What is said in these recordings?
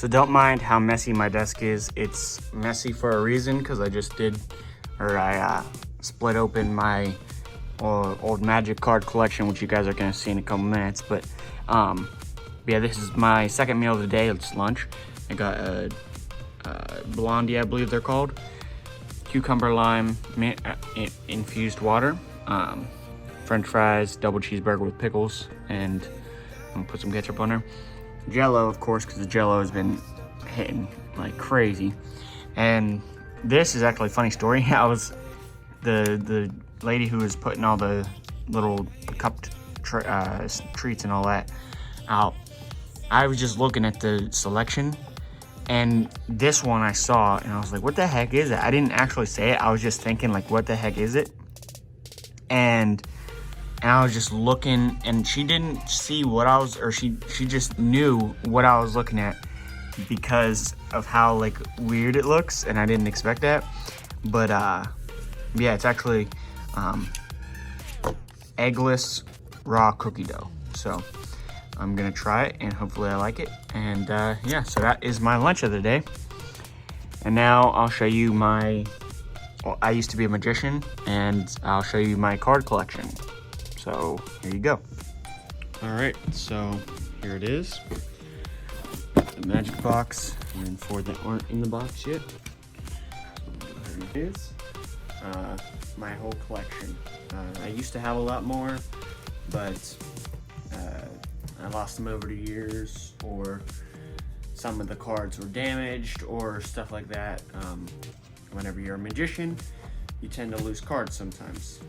So don't mind how messy my desk is. It's messy for a reason because I split open my old Magic card collection, which you guys are gonna see in a couple minutes. But yeah, this is my second meal of the day. It's lunch. I got a Blondie, I believe they're called, cucumber lime infused water, French fries, double cheeseburger with pickles, and I'm gonna put some ketchup on there. Jello, of course, because the Jello has been hitting like crazy. And this is actually a funny story. I was the lady who was putting all the little cupped treats and all that out. I was just looking at the selection, and this one I saw, and I was like, "What the heck is it?" I didn't actually say it. I was just thinking, like, "What the heck is it?" And I was just looking, and she didn't see what I was, or she just knew what I was looking at because of how like weird it looks, and I didn't expect that. But yeah, it's actually eggless raw cookie dough. So I'm gonna try it, and hopefully I like it. And yeah, so that is my lunch of the day. And now I'll show you my. Well, I used to be a magician, and I'll show you my card collection. So here you go. All right, so here it is, the magic box, and then for that aren't in the box yet, here it is, my whole collection. I used to have a lot more, but I lost them over the years, or some of the cards were damaged, or stuff like that. Whenever you're a magician, you tend to lose cards sometimes,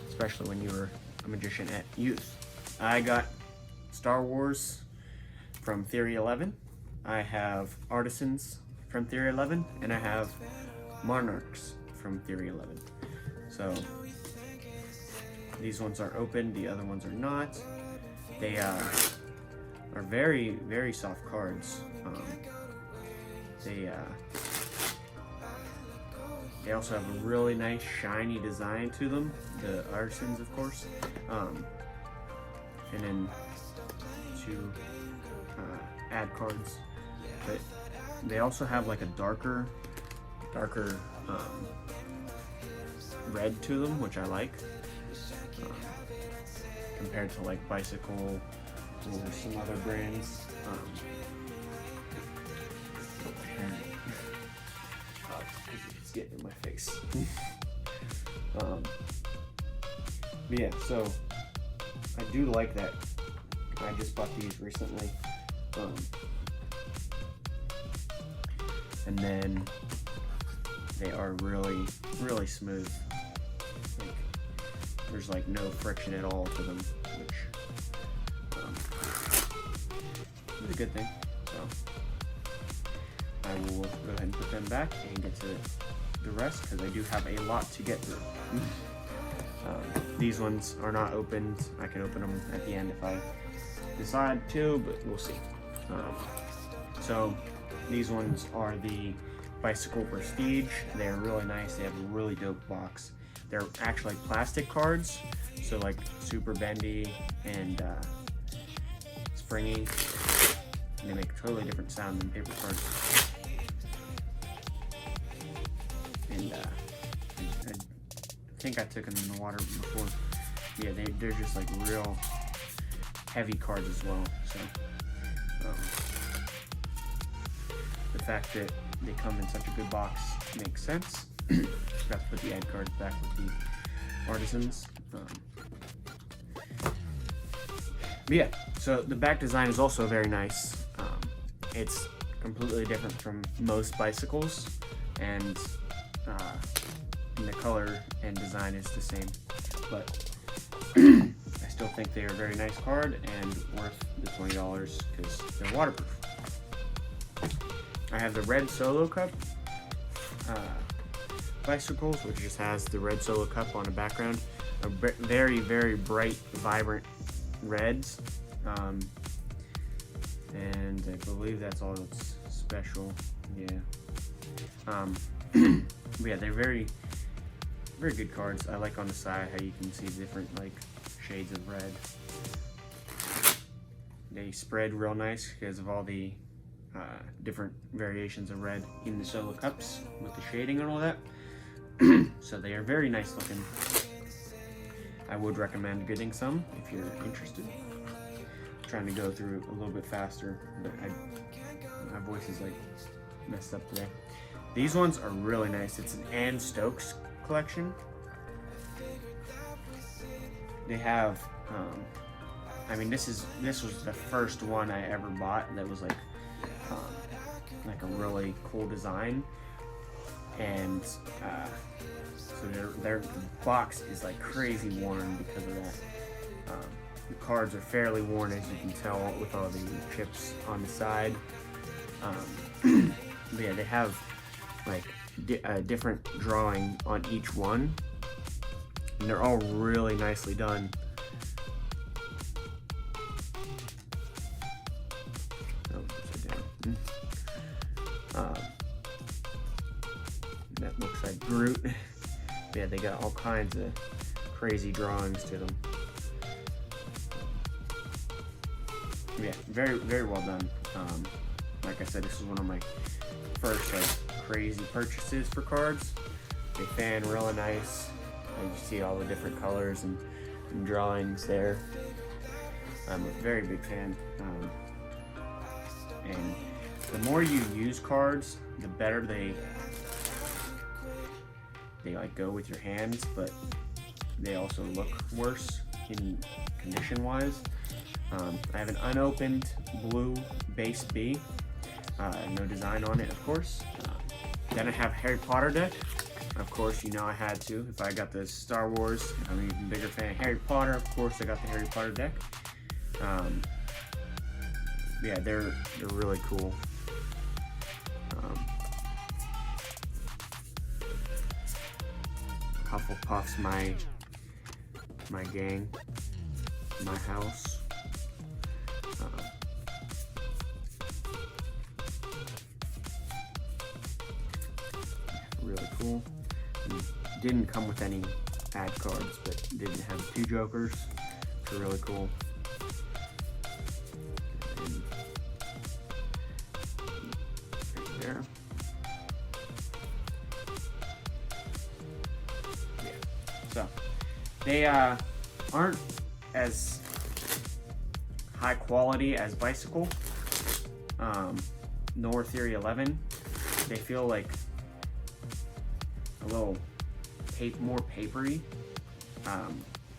especially when you were a magician at youth. I got Star Wars from Theory 11. I have Artisans from Theory 11, and I have Monarchs from Theory 11. So these ones are open, the other ones are not. They are very, very soft cards. They also have a really nice shiny design to them, the Artisans, of course. And then two ad cards. But they also have like a darker red to them, which I like, compared to like Bicycle or some other brands. It's getting in my face. But yeah, so I do like that. I just bought these recently. And then they are really, really smooth. Like, there's like no friction at all to them, which is a good thing. So I will go ahead and put them back and get to the rest, because I do have a lot to get through. These ones are not opened. I can open them at the end if I decide to, but we'll see. So these ones are the Bicycle Prestige. They're really nice. They have a really dope box. They're actually plastic cards, so like super bendy and springy. And they make a totally different sound than paper cards. And I think I took them in the water before. Yeah, they're just like real heavy cards as well. So the fact that they come in such a good box makes sense. Got to put the ad cards back with the Artisans. But yeah, so the back design is also very nice. It's completely different from most bicycles, and the color and design is the same, but I still think they are a very nice card and worth the $20 because they're waterproof. I have the red Solo Cup bicycles, which just has the red Solo Cup on the background. A very, very bright, vibrant reds. And I believe that's all that's special. Yeah. Yeah, they're very, very good cards. I like on the side how you can see different like shades of red. They spread real nice because of all the different variations of red in the solo cups with the shading and all that. So they are very nice looking. I would recommend getting some if you're interested. I'm trying to go through a little bit faster, but my voice is like messed up today. These ones are really nice. It's an Ann Stokes collection. They have, I mean, this was the first one I ever bought that was like a really cool design, and so their box is like crazy worn because of that. The cards are fairly worn, as you can tell, with all the chips on the side. But yeah, they have like a different drawing on each one, and they're all really nicely done. That looks like Groot. Yeah, they got all kinds of crazy drawings to them. Yeah, very, very well done. Like I said, this is one of my first like crazy purchases for cards. They fan really nice. You see all the different colors and drawings there. I'm a very big fan. And the more you use cards, the better they like go with your hands, but they also look worse in condition wise. I have an unopened blue base B, no design on it, of course. Then I have Harry Potter deck. Of course, you know I had to. If I got the Star Wars, I'm an even bigger fan of Harry Potter. Of course, I got the Harry Potter deck. Yeah, they're really cool. Hufflepuff's my gang, my house. Really cool. And didn't come with any ad cards, but did have 2 Jokers, which are really cool. And right there. So they aren't as high quality as Bicycle, nor Theory 11. They feel like a little more papery,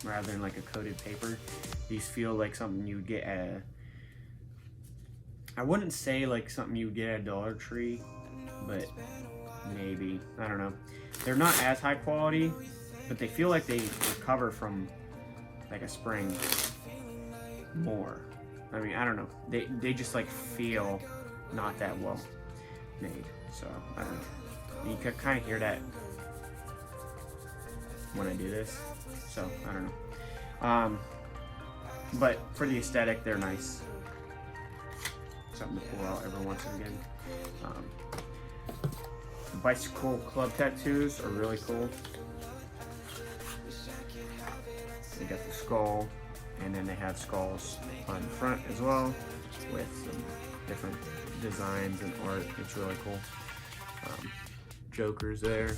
rather than like a coated paper. These feel like something you would get at I wouldn't say like something you would get at Dollar Tree, but maybe, I don't know. They're not as high quality, but they feel like they recover from like a spring more. I mean, I don't know. They just like feel not that well made. So I don't know. You can kind of hear that when I do this. So I don't know. But for the aesthetic, they're nice. Something to pull out every once and again. Bicycle Club tattoos are really cool. They got the skull, and then they have skulls on the front as well, with some different designs and art. It's really cool. Jokers there.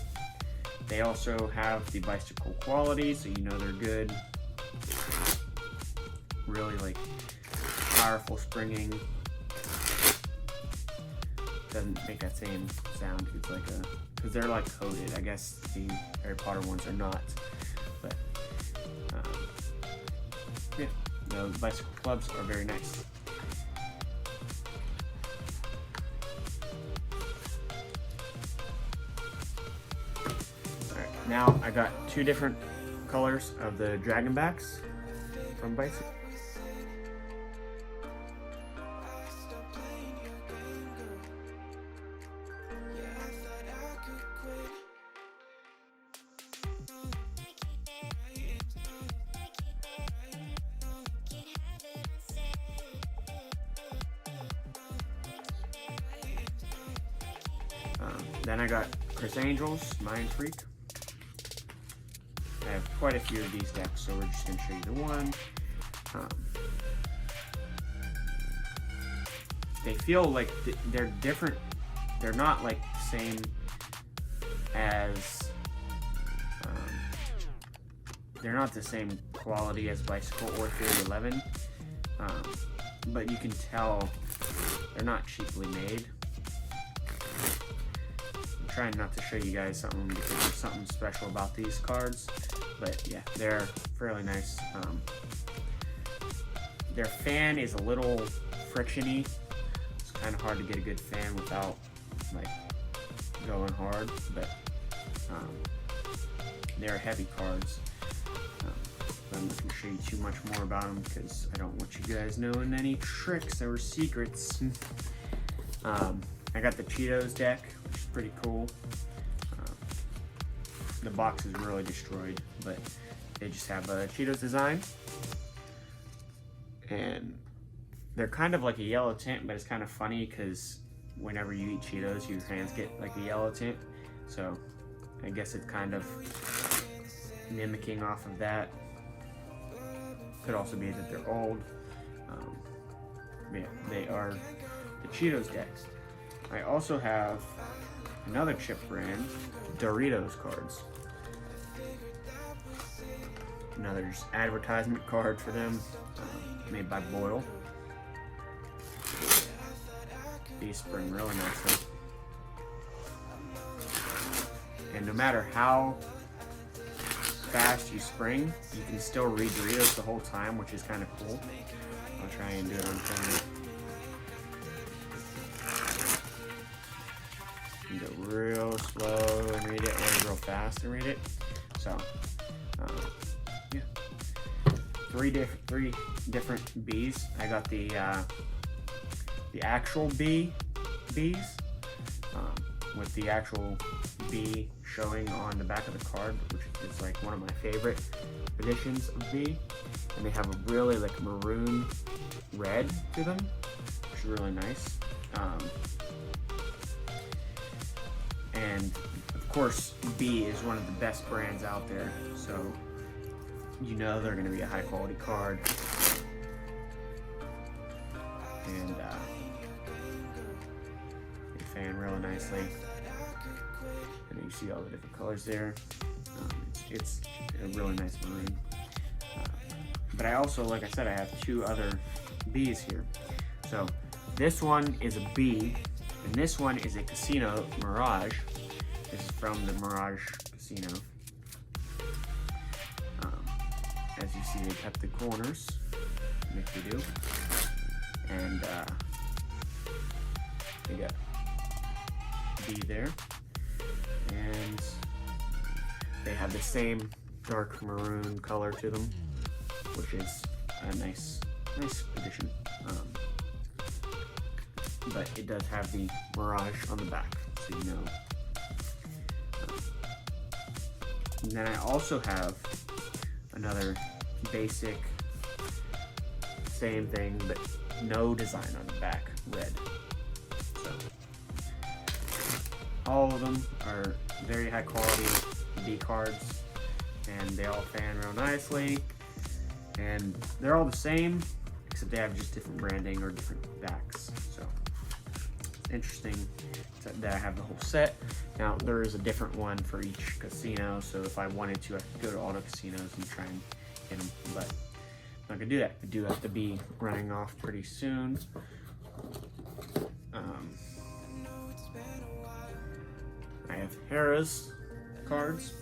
They also have the bicycle quality, so you know they're good. Really like powerful springing. Doesn't make that same sound. It's like because they're like coated. I guess the Harry Potter ones are not, but yeah, the bicycle clubs are very nice. Alright, now I got 2 different colors of the Dragonbacks from Bicycle. Then I got Criss Angel's Mind Freak. I have quite a few of these decks, so we're just going to show you the one. they feel like they're different. They're not like the same as, they're not the same quality as Bicycle or 311, but you can tell they're not cheaply made. I'm trying not to show you guys something because there's something special about these cards, but yeah, they're fairly nice. Their fan is a little frictiony. It's kind of hard to get a good fan without like going hard, but they're heavy cards. I'm not going to show you too much more about them because I don't want you guys knowing any tricks or secrets. I got the Cheetos deck, which is pretty cool. The box is really destroyed, but they just have a Cheetos design. And they're kind of like a yellow tint, but it's kind of funny because whenever you eat Cheetos, your hands get like a yellow tint. So I guess it's kind of mimicking off of that. Could also be that they're old. Yeah, they are the Cheetos decks. I also have another chip brand, Doritos cards. Another just advertisement card for them, made by Boyle. These spring really nicely. And no matter how fast you spring, you can still read Doritos the whole time, which is kind of cool. I'll try and do it on camera. You can go real slow and read it, or real fast and read it. So, yeah, three different bees. I got the actual bees, with the actual bee showing on the back of the card, which is like one of my favorite editions of bee. And they have a really like maroon red to them, which is really nice. And of course, bee is one of the best brands out there, so you know they're going to be a high quality card. And they fan really nicely. And you see all the different colors there. It's a really nice maroon. But I also, like I said, I have two other bees here. So this one is a bee, and this one is a Casino Mirage. This is from the Mirage Casino. As you see, they cut the corners, like they do. And they got bee there. And they have the same dark maroon color to them, which is a nice addition. But it does have the Mirage on the back, so you know. And then I also have another basic, same thing, but no design on the back, red. So all of them are very high quality B cards, and they all fan real nicely. And they're all the same, except they have just different branding or different backs. So it's interesting that I have the whole set. Now there is a different one for each casino, so if I wanted to, I could go to all the casinos and try and get them, but I'm not gonna do that. I do have to be running off pretty soon. I have Harrah's cards.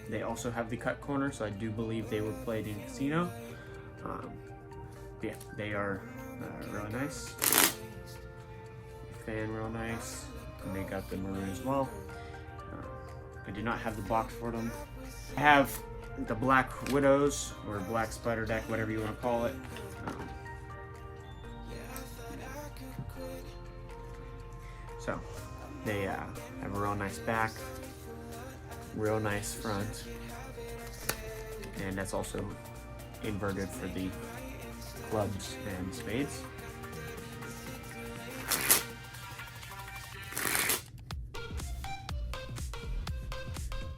They also have the cut corner, so I do believe they were played in casino. Yeah, they are really nice. Fan real nice, and they got the maroon as well. I do not have the box for them. I have the Black Widows, or Black Spider deck, whatever you want to call it. So they have a real nice back, real nice front, and that's also inverted for the clubs and spades.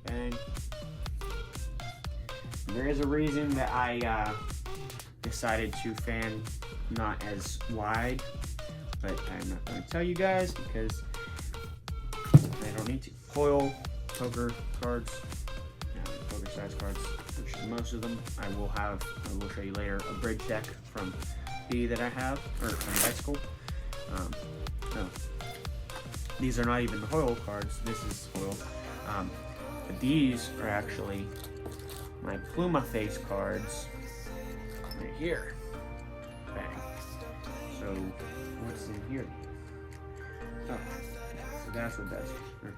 Bang. There is a reason that I decided to fan not as wide. but I'm not going to tell you guys because I don't need to. Foil poker cards, poker size cards, which is most of them. I will show you later, a bridge deck from B that I have, or from Bicycle. No, these are not even the foil cards. This is foil. But these are actually my Pluma face cards right here. Bang. So what's in here? Oh, so that's what that's okay.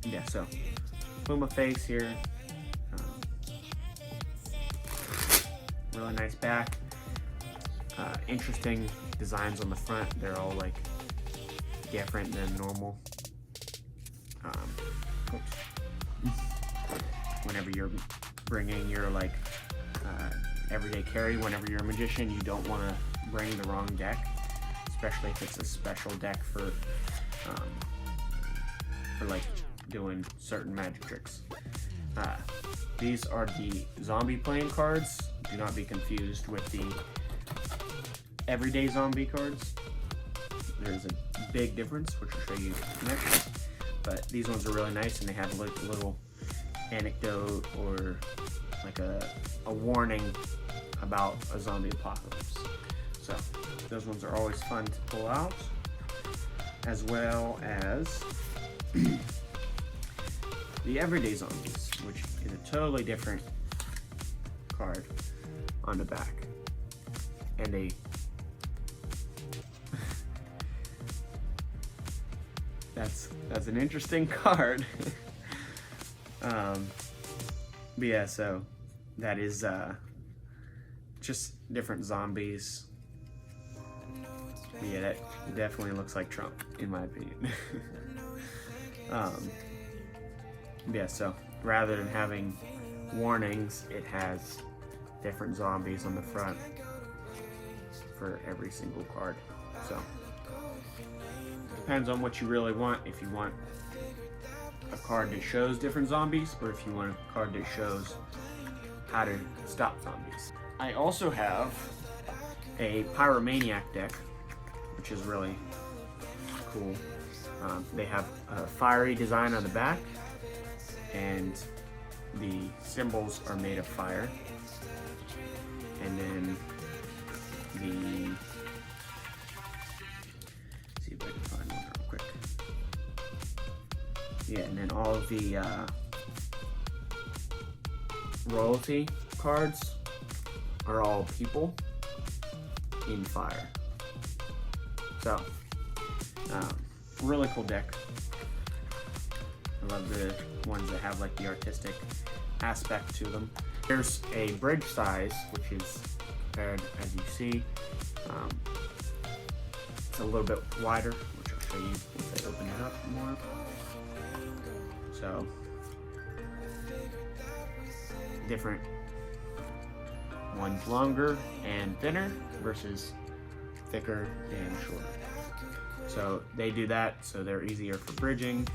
Yeah, so Pluma face here. Really nice back. Interesting designs on the front. They're all like different than normal. Whenever you're bringing your like everyday carry, whenever you're a magician, you don't want to bring the wrong deck, especially if it's a special deck for like doing certain magic tricks. These are the zombie playing cards. Do not be confused with the everyday zombie cards. There's a big difference, which I'll show you next. But these ones are really nice, and they have a little anecdote or like a warning about a zombie apocalypse. So those ones are always fun to pull out, as well as the everyday zombies, which is a totally different card on the back, and that's an interesting card. But yeah, so that is just different zombies. But yeah, that definitely looks like Trump, in my opinion. Yeah, so rather than having warnings, it has different zombies on the front for every single card. So depends on what you really want. If you want a card that shows different zombies, or if you want a card that shows how to stop zombies. I also have a Pyromaniac deck, which is really cool. They have a fiery design on the back, and the symbols are made of fire. And then see if I can find one real quick. Yeah, and then all of the royalty cards are all people in fire. So, really cool deck. I love the ones that have like the artistic aspect to them. There's a bridge size, which is compared, as you see. It's a little bit wider, which I'll show you once I open it up more. So, different ones longer and thinner versus thicker and shorter. So they do that so they're easier for bridging,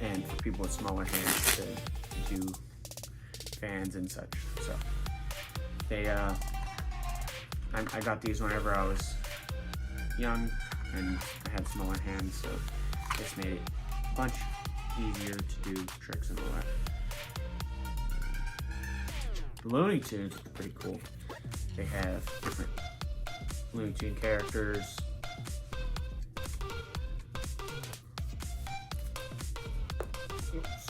and for people with smaller hands to do fans and such. So they I got these whenever I was young and I had smaller hands, so this made it a bunch easier to do tricks and all that. The Looney Tunes are pretty cool. They have different Looney Tune characters. Oops.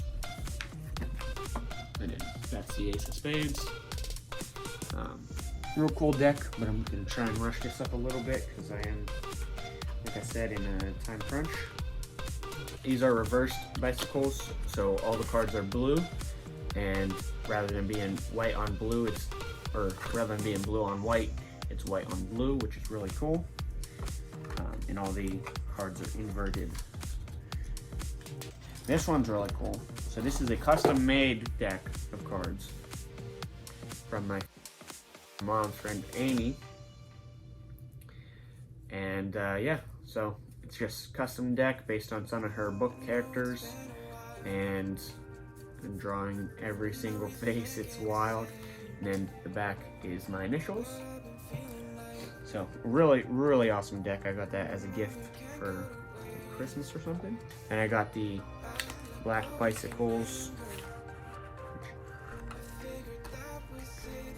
And then that's the Ace of Spades. Real cool deck, but I'm gonna try and rush this up a little bit because I am, like I said, in a time crunch. These are reversed bicycles, so all the cards are blue, and rather than being white on blue, rather than being blue on white, it's white on blue, which is really cool. And all the cards are inverted. This one's really cool. So this is a custom-made deck of cards from my mom's friend Amy. And yeah, so it's just custom deck based on some of her book characters, and I'm drawing every single face. It's wild. And then the back is my initials. So really, really awesome deck. I got that as a gift for Christmas or something. And I got the black bicycles.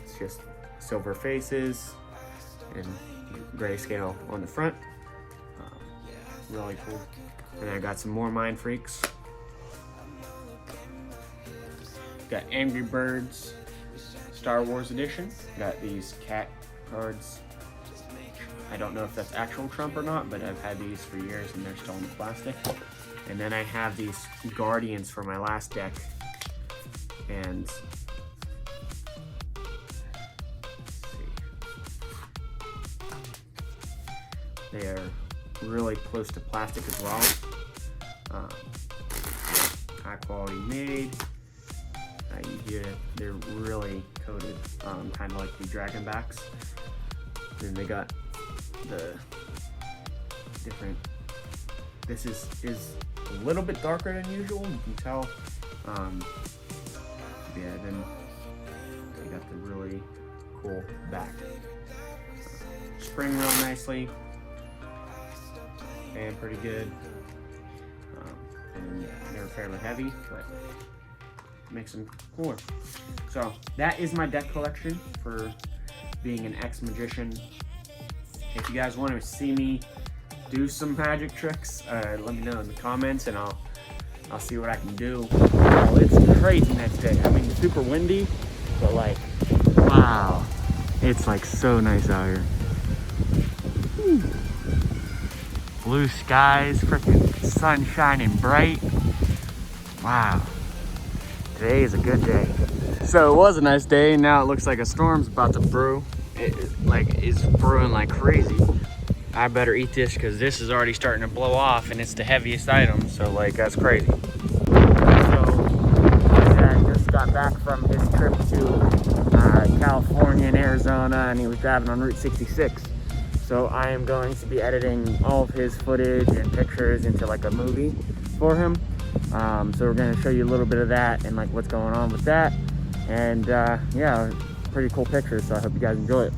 It's just silver faces and grayscale on the front. Really cool. And I got some more Mind Freaks. Got Angry Birds Star Wars edition. Got these cat cards. I don't know if that's actual Trump or not, but I've had these for years and they're still in the plastic. And then I have these Guardians for my last deck. And let's see. They are really close to plastic as well. High quality made. You hear it, they're really coated, kind of like the Dragon backs. Then they got the different, this is a little bit darker than usual, you can tell. Yeah, then they got the really cool back. Spring real nicely, and pretty good. And they're fairly heavy, but makes them cooler. So that is my deck collection for being an ex-magician. If you guys want to see me do some magic tricks, let me know in the comments and I'll see what I can do. Oh, it's crazy next day. I mean, super windy, but like, wow, it's like so nice out here. Whew. Blue skies, freaking sun shining bright. Wow. Today is a good day. So it was a nice day, now it looks like a storm's about to brew. It's brewing like crazy. I better eat this because this is already starting to blow off and it's the heaviest item, so like that's crazy. So I just got back from his trip to California and Arizona, and he was driving on Route 66. So I am going to be editing all of his footage and pictures into like a movie for him. So we're going to show you a little bit of that and like what's going on with that, and yeah, pretty cool pictures, so I hope you guys enjoy it.